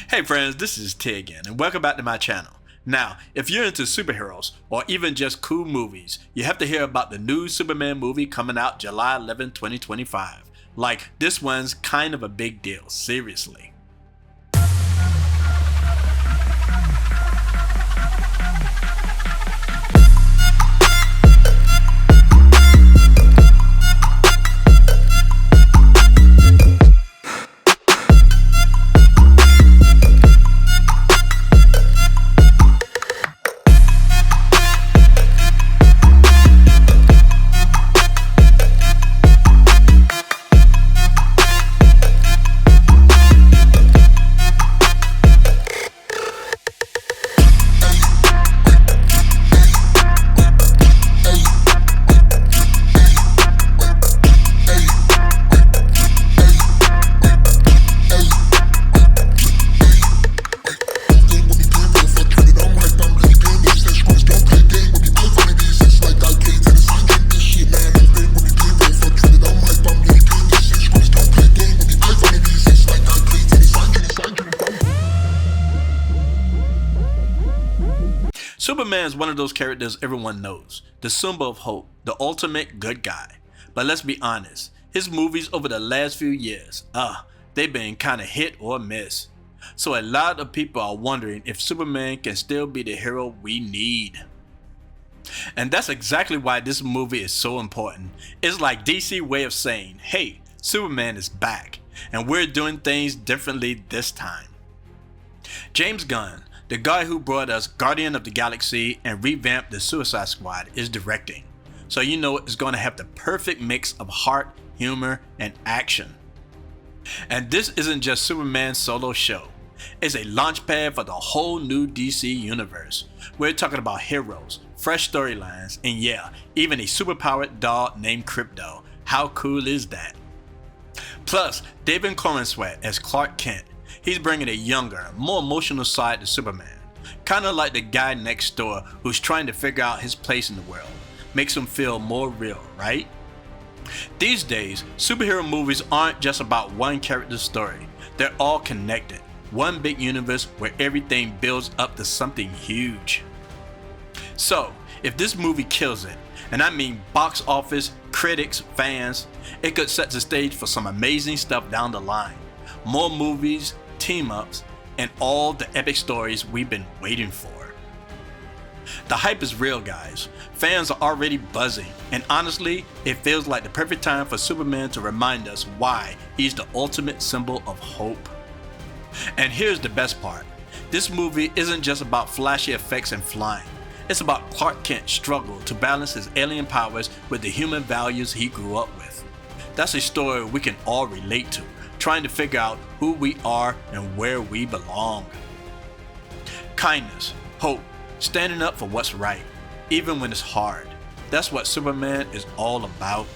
Hey friends, this is T again, and welcome back to my channel. Now, if you're into superheroes, or even just cool movies, you have to hear about the new Superman movie coming out July 11, 2025. Like, this one's kind of a big deal, seriously. Superman is one of those characters everyone knows, the symbol of hope, the ultimate good guy. But let's be honest, his movies over the last few years, they've been kinda hit or miss. So a lot of people are wondering if Superman can still be the hero we need. And that's exactly why this movie is so important. It's like DC's way of saying, hey, Superman is back, and we're doing things differently this time. James Gunn, the guy who brought us Guardian of the Galaxy and revamped the Suicide Squad, is directing. So you know it's going to have the perfect mix of heart, humor, and action. And this isn't just Superman's solo show. It's a launchpad for the whole new DC universe. We're talking about heroes, fresh storylines, and yeah, even a superpowered dog named Crypto. How cool is that? Plus, David Corenswet as Clark Kent. He's bringing a younger, more emotional side to Superman. Kinda like the guy next door who's trying to figure out his place in the world. Makes him feel more real, right? These days, superhero movies aren't just about one character's story. They're all connected. One big universe where everything builds up to something huge. So, if this movie kills it, and I mean box office, critics, fans, it could set the stage for some amazing stuff down the line. More movies, team-ups, and all the epic stories we've been waiting for. The hype is real, guys. Fans are already buzzing, and honestly, it feels like the perfect time for Superman to remind us why he's the ultimate symbol of hope. And here's the best part. This movie isn't just about flashy effects and flying. It's about Clark Kent's struggle to balance his alien powers with the human values he grew up with. That's a story we can all relate to, trying to figure out who we are and where we belong. Kindness, hope, standing up for what's right, even when it's hard. That's what Superman is all about.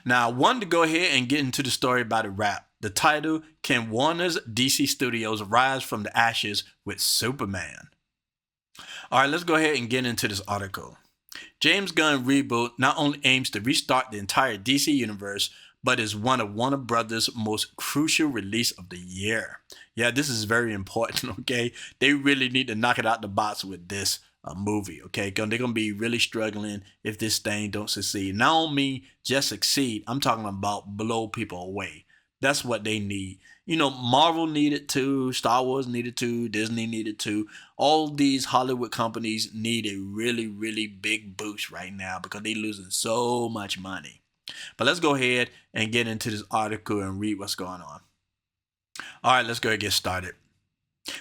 Now, I wanted to go ahead and get into the story by the wrap. The title, Can Warner's DC Studios Rise from the Ashes with Superman? Alright, let's go ahead and get into this article. James Gunn reboot not only aims to restart the entire DC universe, but is one of Warner Brothers' most crucial release of the year. Yeah, this is very important, okay? They really need to knock it out the box with this movie, okay? Because they're going to be really struggling if this thing don't succeed. Not only just succeed, I'm talking about blow people away. That's what they need. You know, Marvel needed to, Star Wars needed to, Disney needed to. All these Hollywood companies need a really, really big boost right now because they're losing so much money. But let's go ahead and get into this article and read what's going on. Alright, let's go ahead and get started.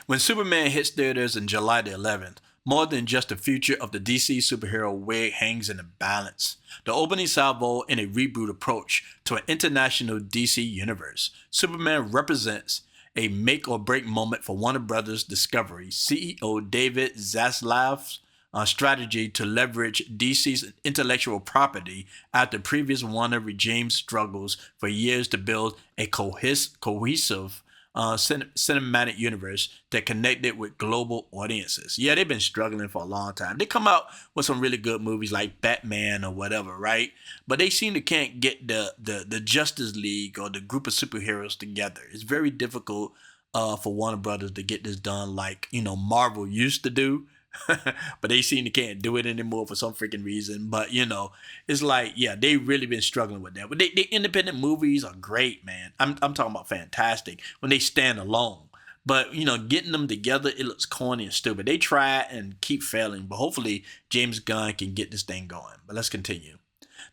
When Superman hits theaters on July the 11th, more than just the future of the DC superhero wig hangs in the balance. The opening salvo in a reboot approach to an international DC universe. Superman represents a make or break moment for Warner Brothers Discovery CEO David Zaslav's strategy to leverage DC's intellectual property after previous Warner regime struggles for years to build a cohesive cinematic universe that connected with global audiences. Yeah, they've been struggling for a long time. They come out with some really good movies like Batman or whatever, right? But they seem to can't get the Justice League or the group of superheroes together. It's very difficult for Warner Brothers to get this done like, Marvel used to do. But they seem to can't do it anymore for some freaking reason. But it's like, yeah, they really been struggling with that. But they independent movies are great, man. I'm talking about fantastic when they stand alone. But getting them together, it looks corny and stupid. They try and keep failing, but hopefully James Gunn can get this thing going. But let's continue.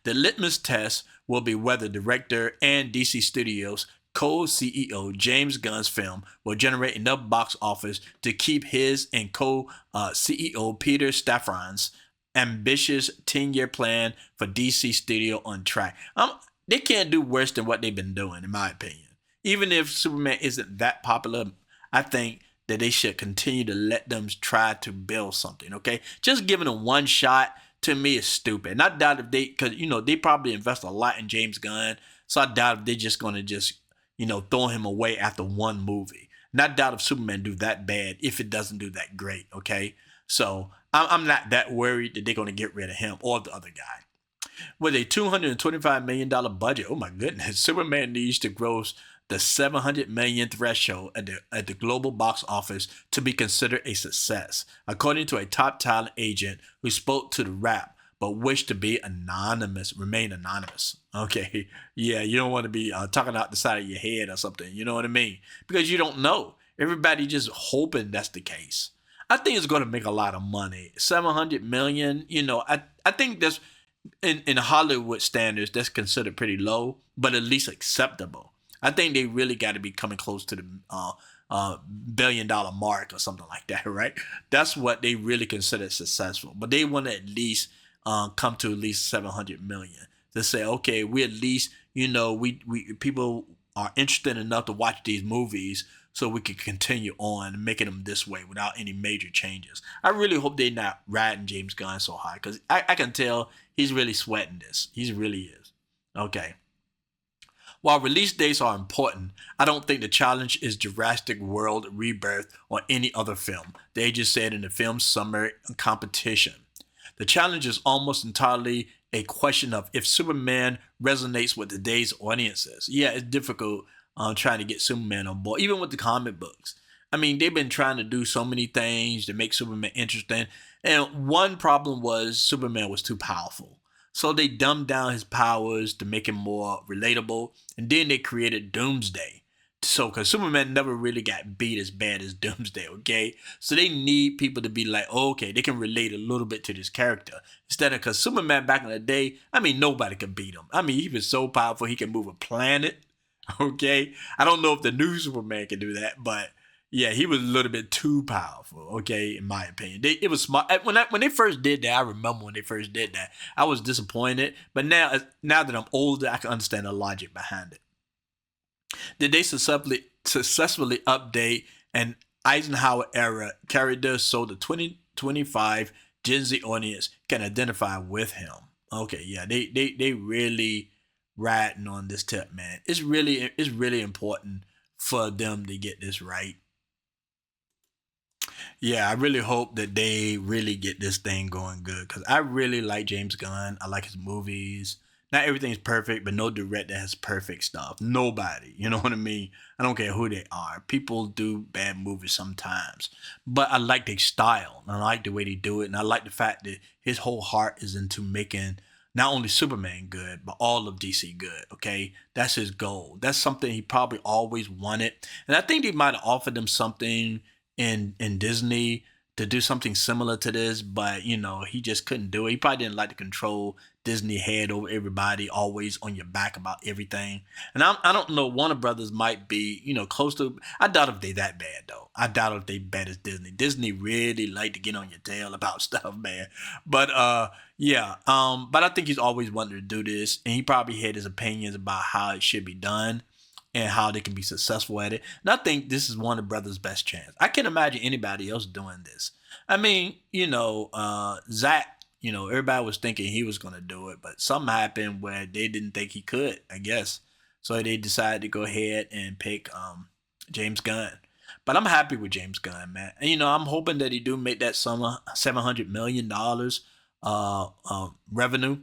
The litmus test will be whether director and DC Studios co-CEO James Gunn's film will generate enough box office to keep his and co-CEO Peter Safran's ambitious 10-year plan for DC Studio on track. They can't do worse than what they've been doing, in my opinion. Even if Superman isn't that popular, I think that they should continue to let them try to build something, okay? Just giving them one shot, to me, is stupid. And I doubt if because, they probably invest a lot in James Gunn, so I doubt if they're just going to throw him away after one movie. And I doubt if Superman do that bad if it doesn't do that great, okay? So I'm not that worried that they're going to get rid of him or the other guy. With a $225 million budget, oh my goodness, Superman needs to gross the 700 million threshold at the global box office to be considered a success, according to a top talent agent who spoke to the Wrap but wished to remain anonymous. Okay, yeah, you don't want to be talking out the side of your head or something, you know what I mean? Because you don't know. Everybody just hoping that's the case. I think it's going to make a lot of money. 700 million, I think that's, in Hollywood standards, that's considered pretty low, but at least acceptable. I think they really got to be coming close to the $1 billion mark or something like that, right? That's what they really consider successful. But they want to at least come to at least 700 million to say, okay, we at least, we people are interested enough to watch these movies, so we can continue on making them this way without any major changes. I really hope they're not riding James Gunn so high, because I can tell he's really sweating this. He really is. Okay. While release dates are important, I don't think the challenge is Jurassic World Rebirth or any other film, they just said in the film summary competition. The challenge is almost entirely a question of if Superman resonates with today's audiences. Yeah, it's difficult trying to get Superman on board, even with the comic books. I mean, they've been trying to do so many things to make Superman interesting. And one problem was Superman was too powerful. So they dumbed down his powers to make him more relatable. And then they created Doomsday. So, because Superman never really got beat as bad as Doomsday, okay? So they need people to be like, oh, okay, they can relate a little bit to this character. Instead of, because Superman back in the day, I mean, nobody could beat him. I mean, he was so powerful, he can move a planet, okay? I don't know if the new Superman can do that, but yeah, he was a little bit too powerful, okay, in my opinion. It was smart. When they first did that, I remember when they first did that, I was disappointed. But now that I'm older, I can understand the logic behind it. Did they successfully update an Eisenhower era character so the 2025 Gen Z audience can identify with him? Okay, yeah, they really riding on this tip, man. It's really important for them to get this right. Yeah, I really hope that they really get this thing going good, because I really like James Gunn. I like his movies. Not everything's perfect, but no director has perfect stuff. Nobody, you know what I mean? I don't care who they are. People do bad movies sometimes, but I like their style, and I like the way they do it, and I like the fact that his whole heart is into making not only Superman good, but all of DC good, okay? That's his goal. That's something he probably always wanted, and I think they might have offered him something in Disney to do something similar to this, but he just couldn't do it. He probably didn't like to control Disney head over everybody, always on your back about everything. And I don't know, Warner Brothers might be close to. I doubt if they that bad though. I doubt if they bad as Disney. Disney really like to get on your tail about stuff, man. But yeah, but I think he's always wanted to do this, and he probably had his opinions about how it should be done and how they can be successful at it. And I think this is Warner Brothers' best chance. I can't imagine anybody else doing this. I mean, Zach, everybody was thinking he was going to do it, but something happened where they didn't think he could, I guess. So they decided to go ahead and pick James Gunn. But I'm happy with James Gunn, man. And, I'm hoping that he do make that summer $700 million revenue,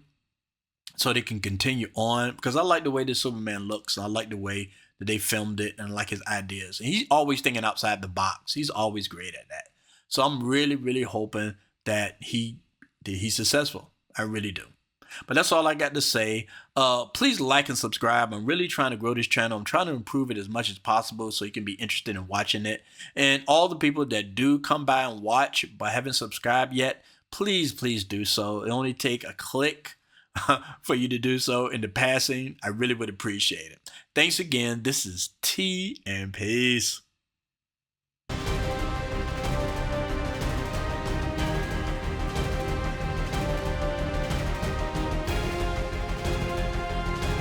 so they can continue on, because I like the way the Superman looks. I like the way that they filmed it and I like his ideas. And he's always thinking outside the box. He's always great at that. So I'm really, really hoping that he's successful. I really do. But that's all I got to say. Please like and subscribe. I'm really trying to grow this channel. I'm trying to improve it as much as possible so you can be interested in watching it. And all the people that do come by and watch but haven't subscribed yet, please do so. It only take a click for you to do so in the passing. I really would appreciate it. Thanks again. This is T and peace.